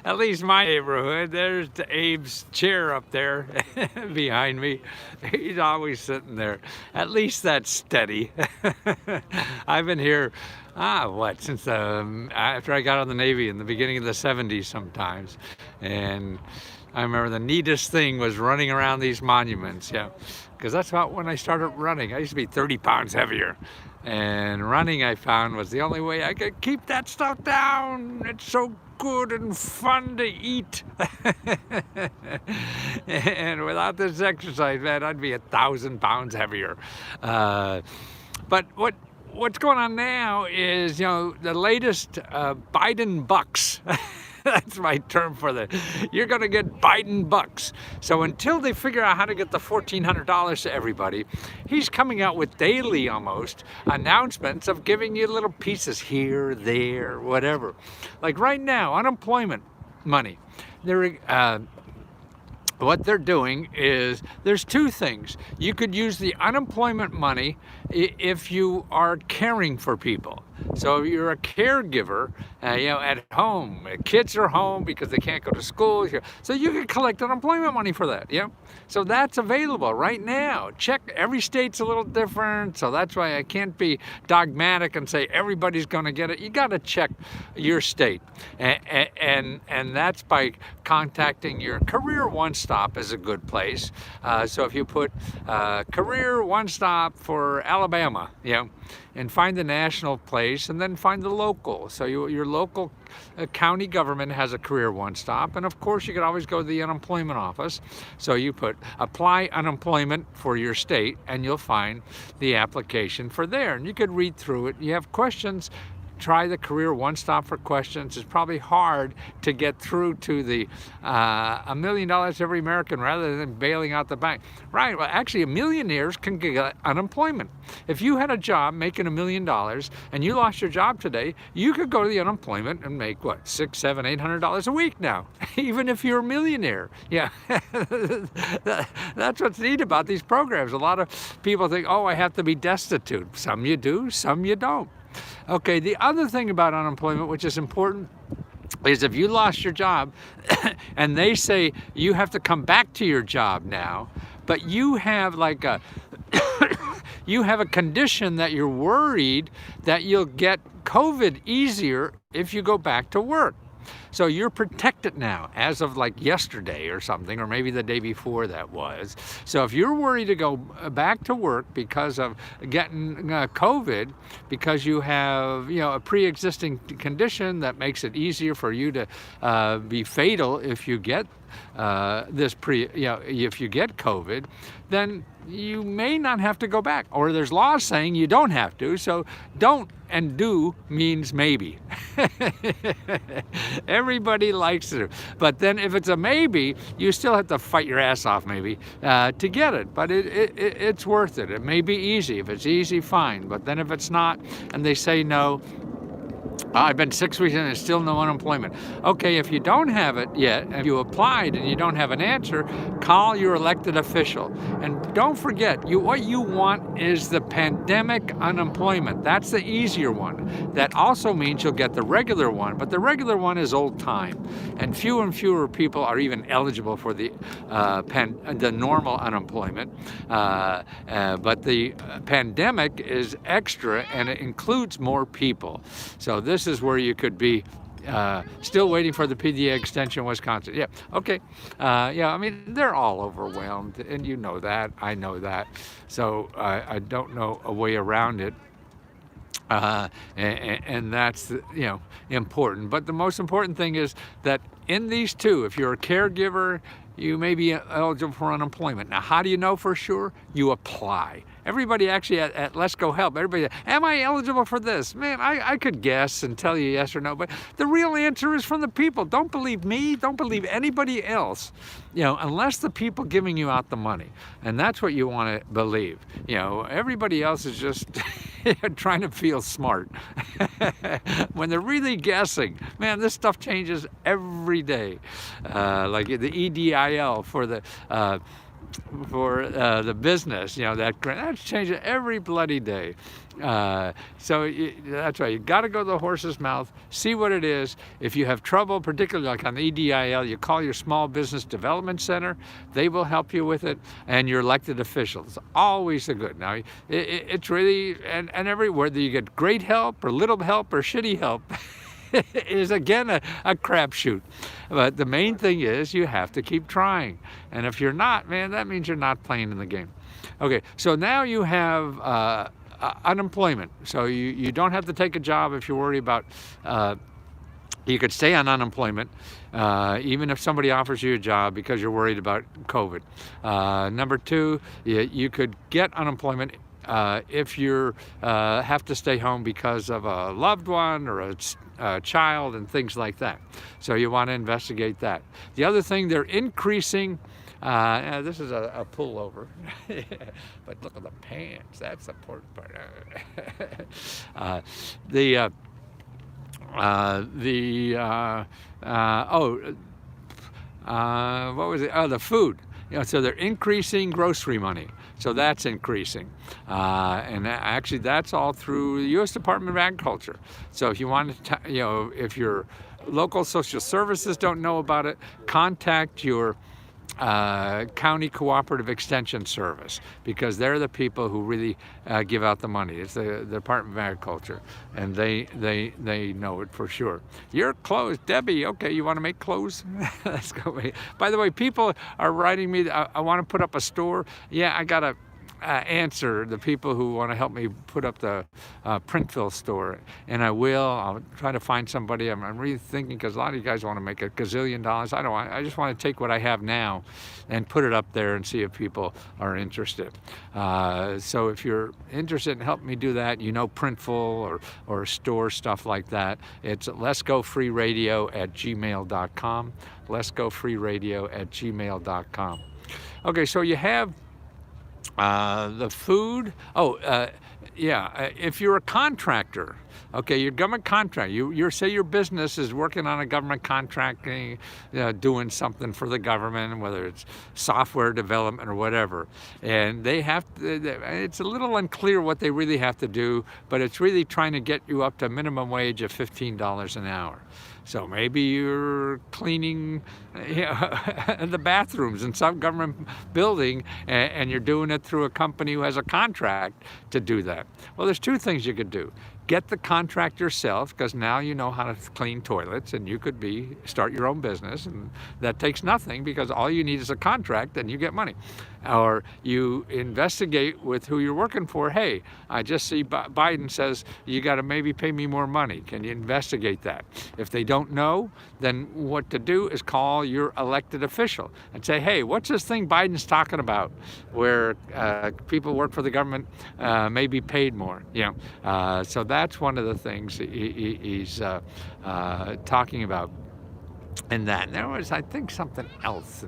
at least my neighborhood, there's Abe's chair up there behind me. He's always sitting there. At least that's steady. I've been here, since after I got out of the Navy in the beginning of the 70s sometimes. And I remember the neatest thing was running around these monuments, yeah, because that's about when I started running. I used to be 30 pounds heavier. And running, I found, was the only way I could keep that stuff down. It's so good and fun to eat. And without this exercise, man, I'd be 1,000 pounds heavier. But what's going on now is, the latest Biden bucks. That's my term for you're going to get Biden bucks. So until they figure out how to get the $1,400 to everybody, he's coming out with daily almost announcements of giving you little pieces here, there, whatever. Like right now, unemployment money. What they're doing is there's two things. You could use the unemployment money if you are caring for people. So if you're a caregiver, at home, kids are home because they can't go to school. So you can collect unemployment money for that. So that's available right now. Check, every state's a little different. So that's why I can't be dogmatic and say everybody's going to get it. You got to check your state. And that's by contacting your Career One Stop is a good place. So if you put Career One Stop for Alabama, and find the national place and then find the local. So your local county government has a Career One Stop, and of course you could always go to the unemployment office. So you put apply unemployment for your state and you'll find the application for there, and you could read through it. You have questions, try the Career One Stop for questions. It's probably hard to get through to the $1 million every American rather than bailing out the bank. Right, well actually millionaires can get unemployment. If you had a job making $1 million and you lost your job today, you could go to the unemployment and make what, $600, $700, $800 a week now, even if you're a millionaire. Yeah, that's what's neat about these programs. A lot of people think, oh, I have to be destitute. Some you do, some you don't. Okay, the other thing about unemployment, which is important, is if you lost your job and they say you have to come back to your job now, but you have you have a condition that you're worried that you'll get COVID easier if you go back to work. So you're protected now as of like yesterday or something, or maybe the day before that was. So if you're worried to go back to work because of getting COVID, because you have a pre-existing condition that makes it easier for you to be fatal if you get if you get COVID, then you may not have to go back. Or there's laws saying you don't have to. So don't and do means maybe. Everybody likes it. But then if it's a maybe, you still have to fight your ass off maybe to get it. But it's worth it. It may be easy. If it's easy, fine. But then if it's not and they say no, I've been 6 weeks and there's still no unemployment. Okay, if you don't have it yet, if you applied and you don't have an answer, call your elected official. And don't forget, what you want is the pandemic unemployment. That's the easier one. That also means you'll get the regular one, but the regular one is old time. And fewer people are even eligible for the normal unemployment. But the pandemic is extra and it includes more people. So this is where you could be still waiting for the PDA extension in Wisconsin. Yeah, okay. I mean, they're all overwhelmed, and you know that. I know that. So I don't know a way around it. And that's, important. But the most important thing is that in these two, if you're a caregiver, you may be eligible for unemployment. Now, how do you know for sure? You apply. Everybody actually at Let's Go Help, everybody, am I eligible for this? Man, I could guess and tell you yes or no, but the real answer is from the people. Don't believe me, don't believe anybody else, unless the people giving you out the money. And that's what you want to believe. Everybody else is just trying to feel smart. When they're really guessing, man, this stuff changes every day. Like the EDIL for the the business, that's changing every bloody day. That's right. You got to go to the horse's mouth, see what it is. If you have trouble, particularly like on the EDIL, you call your Small Business Development Center. They will help you with it, and your elected officials. Always a good. Now, it's really, and everywhere, whether you get great help or little help or shitty help, is again a crapshoot. But the main thing is you have to keep trying. And if you're not, man, that means you're not playing in the game. Okay, so now you have unemployment. So you don't have to take a job if you're worried about, you could stay on unemployment even if somebody offers you a job because you're worried about COVID. Number two, you could get unemployment if you have to stay home because of a loved one or a child and things like that. So you want to investigate that. The other thing, they're increasing, this is a pullover, but look at the pants, that's the important part. What was it? Oh, the food. So they're increasing grocery money. So that's increasing. And actually that's all through the U.S. Department of Agriculture. So if you want to, if your local social services don't know about it, contact your county cooperative extension service, because they're the people who really give out the money. It's the Department of Agriculture, and they know it for sure. Your clothes, Debbie. Okay, you want to make clothes? Let's go. By the way, people are writing me. I want to put up a store. Yeah, I gotta answer the people who want to help me put up the Printville store, and I will. I'll try to find somebody. I'm really thinking, because a lot of you guys want to make $1 gazillion. I don't want. I just want to take what I have now and put it up there and see if people are interested. So if you're interested in helping me do that, Printful or store stuff like that, it's letsgofreeradio@gmail.com. letsgofreeradio@gmail.com. Okay, so you have the food. If you're a contractor, okay, your government contract, you say your business is working on a government contracting, doing something for the government, whether it's software development or whatever, and they have to, it's a little unclear what they really have to do, but it's really trying to get you up to minimum wage of $15 an hour. So maybe you're cleaning the bathrooms in some government building, and you're doing it through a company who has a contract to do that. Well, there's two things you could do. Get the contract yourself, because now you know how to clean toilets, and you could start your own business, and that takes nothing, because all you need is a contract and you get money. Or you investigate with who you're working for. Hey, I just see Biden says you got to maybe pay me more money. Can you investigate that? If they don't know, then what to do is call your elected official and say, hey, what's this thing Biden's talking about where people work for the government may be paid more? So that's one of the things he's talking about. And that there was, I think, something else.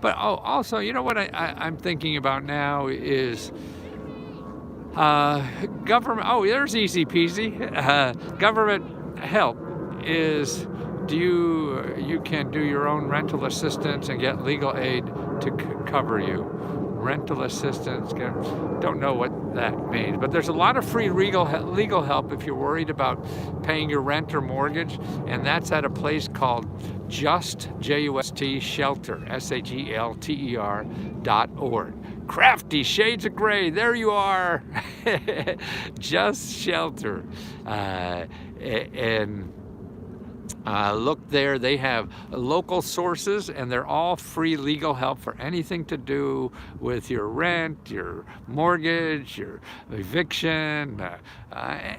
But also, what I'm thinking about now is government. Oh, there's easy peasy. Government help is you can do your own rental assistance and get legal aid to cover you. Rental assistance, don't know what that means, but there's a lot of free legal help if you're worried about paying your rent or mortgage, and that's at a place called Just, J-U-S-T, Shelter, SHELTER.org. Crafty shades of gray, there you are. Just Shelter. Look there, they have local sources, and they're all free legal help for anything to do with your rent, your mortgage, your eviction,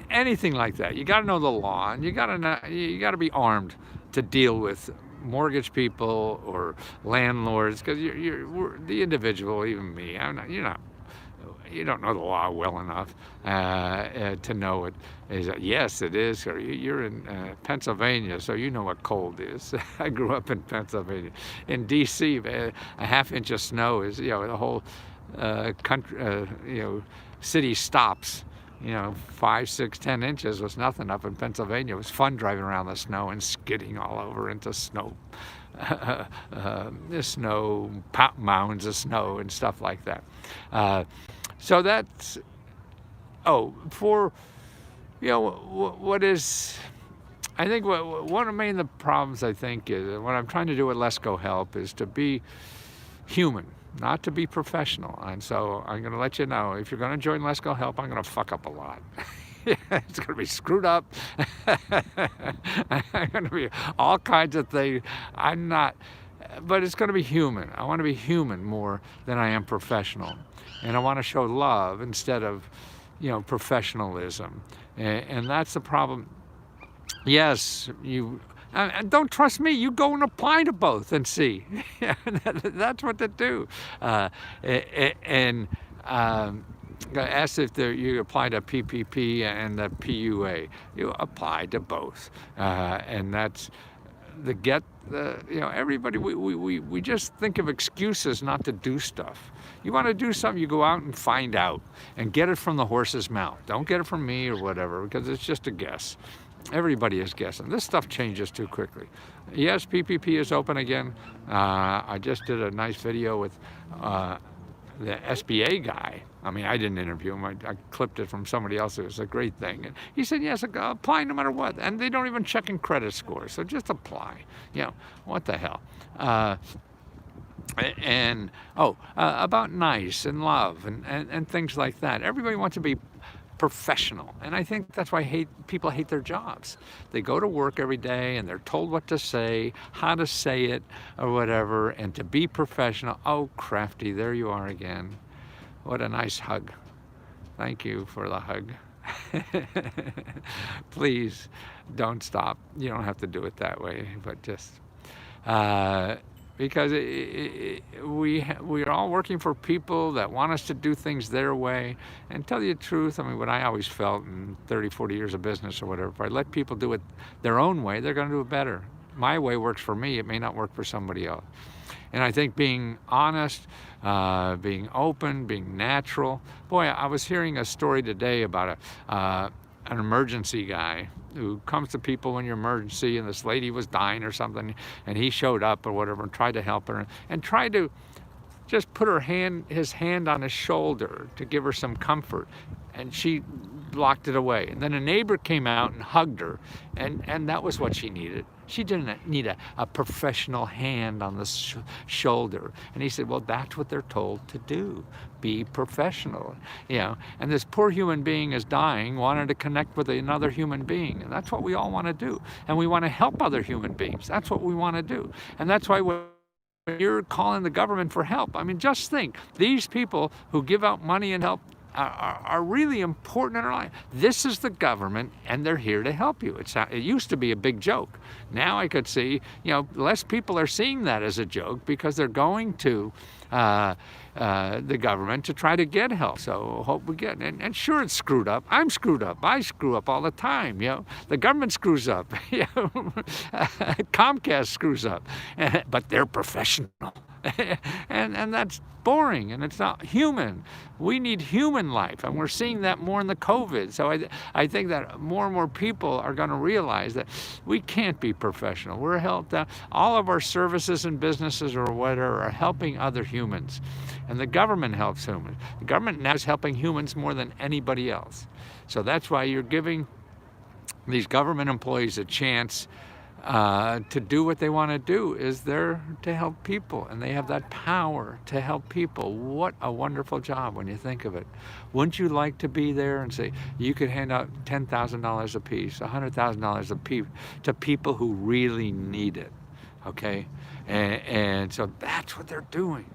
anything like that. You got to know the law, and you got to be armed to deal with mortgage people or landlords, because you're the individual, even me. You don't know the law well enough to know it. Yes, it is. Or you're in Pennsylvania, so you know what cold is. I grew up in Pennsylvania. In D.C., a half inch of snow is, the whole country, city stops. 5, 6, 10 inches was nothing up in Pennsylvania. It was fun driving around the snow and skidding all over into snow snow, mounds of snow and stuff like that. So that's, for, what is, I think one of the main problems, I think, is what I'm trying to do with Let's Go Help is to be human, not to be professional. And so I'm going to let you know, if you're going to join Let's Go Help, I'm going to fuck up a lot. It's going to be screwed up. I'm going to be all kinds of things. I'm not, but it's going to be human. I want to be human more than I am professional. And I want to show love instead of, professionalism. And that's the problem. Yes, and don't trust me. You go and apply to both and see. That's what to do. And asked if you apply to PPP and the PUA. You apply to both, and that's everybody. We just think of excuses not to do stuff. You want to do something, you go out and find out and get it from the horse's mouth. Don't get it from me or whatever, because it's just a guess. Everybody is guessing. This stuff changes too quickly. Yes, PPP is open again. I just did a nice video with the SBA guy. I mean, I didn't interview him. I clipped it from somebody else. It was a great thing. And he said, yes, apply no matter what. And they don't even check in credit scores. So just apply. What the hell? About nice and love and things like that. Everybody wants to be professional, and I think that's why people hate their jobs. They go to work every day and they're told what to say, how to say it, or whatever, and to be professional. Oh, Crafty, there you are again. What a nice hug. Thank you for the hug. Please don't stop. You don't have to do it that way, but just because we're all working for people that want us to do things their way. And tell you the truth, I mean, what I always felt in 30, 40 years of business or whatever, if I let people do it their own way, they're going to do it better. My way works for me. It may not work for somebody else. And I think being honest, being open, being natural. Boy, I was hearing a story today about an emergency guy who comes to people when you're emergency, and this lady was dying or something, and he showed up or whatever and tried to help her and tried to just put his hand on his shoulder to give her some comfort, and she blocked it away. And then a neighbor came out and hugged her, and that was what she needed. She didn't need a professional hand on the shoulder. And he said, well, that's what they're told to do. Be professional. And this poor human being is dying, wanting to connect with another human being. And that's what we all want to do. And we want to help other human beings. That's what we want to do. And that's why when you're calling the government for help, I mean, just think, these people who give out money and help are really important in our life. This is the government, and they're here to help you. It used to be a big joke. Now I could see, less people are seeing that as a joke because they're going to the government to try to get help. So hope we get it. And sure, it's screwed up. I'm screwed up. I screw up all the time. The government screws up. Comcast screws up, but they're professional. and that's boring, and it's not human. We need human life, and we're seeing that more in the COVID. So I think that more and more people are going to realize that we can't be professional. We're helped out. All of our services and businesses or whatever are helping other humans, and the government helps humans. The government now is helping humans more than anybody else. So that's why you're giving these government employees a chance to do what they want to do. Is there to help people, and they have that power to help people. What a wonderful job when you think of it. Wouldn't you like to be there and say you could hand out $10,000 a piece, $100,000 a piece to people who really need it? Okay, and so that's what they're doing.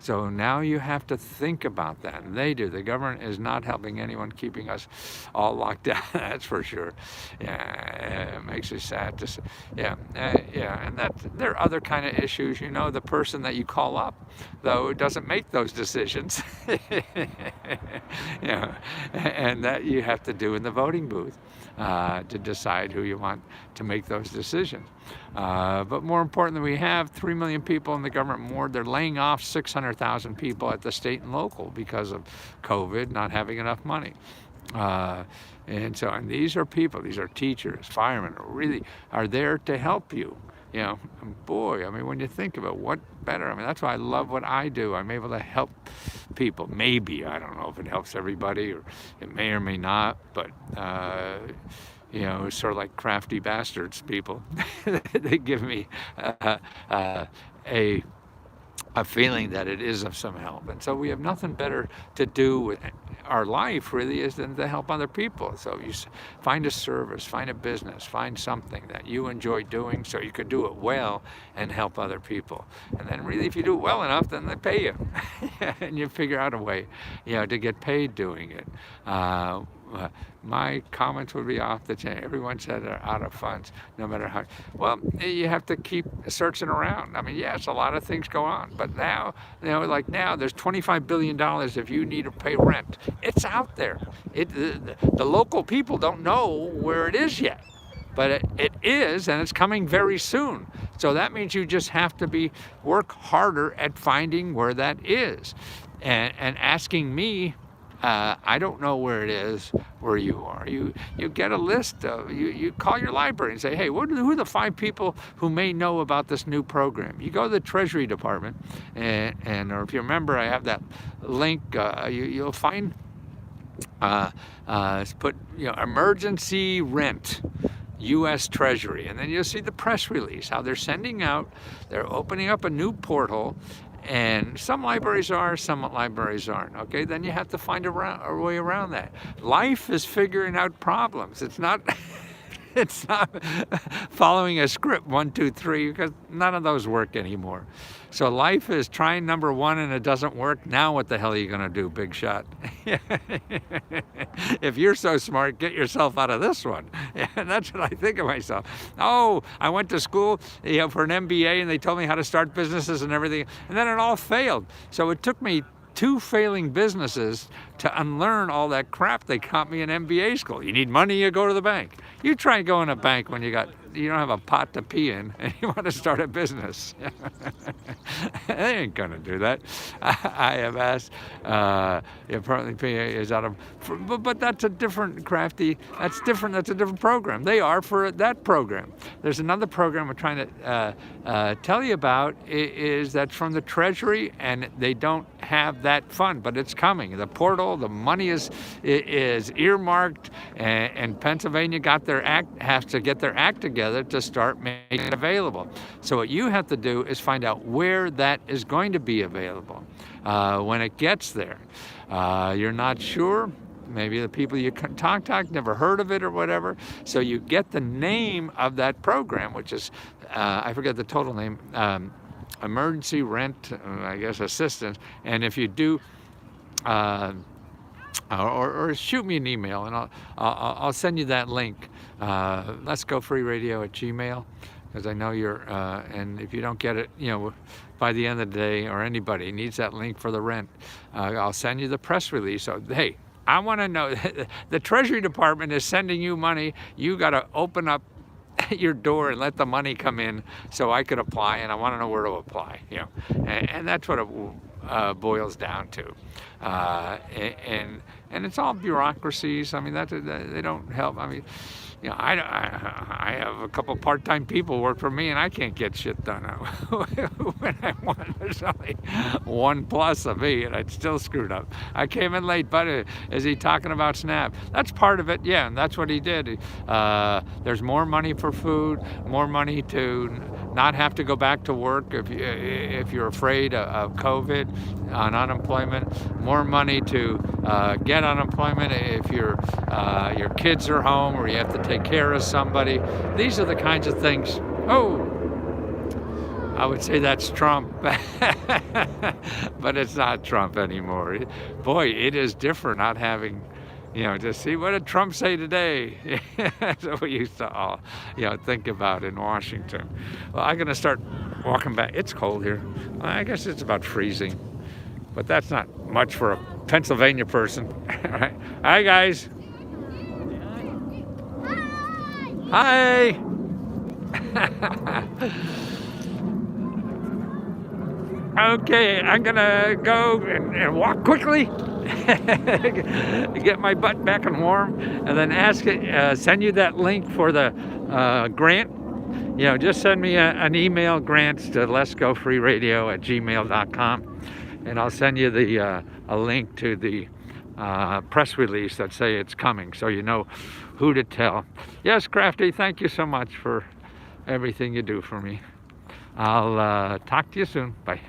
So now you have to think about that, and they do. The government is not helping anyone, keeping us all locked down. That's for sure. Yeah, it makes you sad to say. And that there are other kind of issues. The person that you call up, though, doesn't make those decisions. And that you have to do in the voting booth to decide who you want to make those decisions. But more important, we have 3 million people in the government more. They're laying off 600,000 people at the state and local because of COVID, not having enough money. And these are people, these are teachers, firemen, who really are there to help you. You know, boy, I mean, when you think of it, what better? I mean, that's why I love what I do. I'm able to help people. Maybe, I don't know if it helps everybody, or it may or may not, but you know, it's sort of like crafty bastards people. They give me uh, a a feeling that it is of some help. And so we have nothing better to do with our life, really, is than to help other people. So you find a service, find a business, find something that you enjoy doing so you can do it well and help other people. And then really, if you do it well enough, then they pay you. And you figure out a way, you know, to get paid doing it. My comments would be off the chain. Everyone said they're out of funds, no matter how. Well, you have to keep searching around. I mean, yes, a lot of things go on, but now, you know, like now, there's $25 billion if you need to pay rent. It's out there. The local people don't know where it is yet, but it is, and it's coming very soon. So that means you just have to work harder at finding where that is, and asking me. I don't know where it is where you are. You get a list of, you call your library and say, hey, who are the 5 people who may know about this new program? You go to the Treasury Department, or if you remember, I have that link. You'll find put, you know, emergency rent. U.S. Treasury, and then you'll see the press release, how they're opening up a new portal, and some libraries are, some libraries aren't. Okay, then you have to find a way around that. Life is figuring out problems. It's not it's not following a script 1, 2, 3, because none of those work anymore. So life is trying number 1 and it doesn't work. Now what the hell are you going to do, big shot? If you're so smart, get yourself out of this one. And that's what I think of myself. Oh, I went to school, you know, for an MBA, and they told me how to start businesses and everything, and then it all failed. So it took me 2 failing businesses to unlearn all that crap they taught me in MBA school. You need money, you go to the bank. You try going to a bank when you don't have a pot to pee in and you want to start a business. They ain't gonna do that. I have asked, apparently PA is out of, but that's a different that's a different program. They are for that program. There's another program we're trying to tell you about, is that's from the Treasury, and they don't have that fund, but it's coming. The portal, the money is earmarked, and Pennsylvania has to get their act together to start making it available. So what you have to do is find out where that is going to be available when it gets there. You're not sure. Maybe the people you contact never heard of it or whatever. So you get the name of that program, which is, I forget the total name, emergency rent, I guess, assistance. And if you do, or shoot me an email, and I'll send you that link. Let's Go Free Radio at Gmail, because I know you're. And if you don't get it, you know, by the end of the day, or anybody needs that link for the rent, I'll send you the press release. So hey, I want to know. The Treasury Department is sending you money. You got to open up your door and let the money come in so I could apply, and I want to know where to apply, you know, and that's what it boils down to, and it's all bureaucracies. I mean, they don't help. I mean, you know, I have a couple part-time people work for me, and I can't get shit done when I want. There's only 1+ of me, and I'd still screwed up. I came in late, but is he talking about SNAP? That's part of it, yeah, and that's what he did. There's more money for food, more money to not have to go back to work if you're afraid of COVID on unemployment, more money to get unemployment if your kids are home or you have to take care of somebody. These are the kinds of things. Oh, I would say that's Trump, but it's not Trump anymore. Boy, it is different not having, you know, to see what did Trump say today. That's what we used to all, you know, think about in Washington. Well, I'm gonna start walking back. It's cold here. I guess it's about freezing, but that's not much for a Pennsylvania person. All right. Hi, guys. Hi. Okay, I'm gonna go and walk quickly, get my butt back and warm, and then send you that link for the grant. just send me an email, grants, to letsgofreeradio@gmail.com, and I'll send you a link to the press release that say it's coming, so you know who to tell. Yes, Crafty, thank you so much for everything you do for me. I'll talk to you soon. Bye.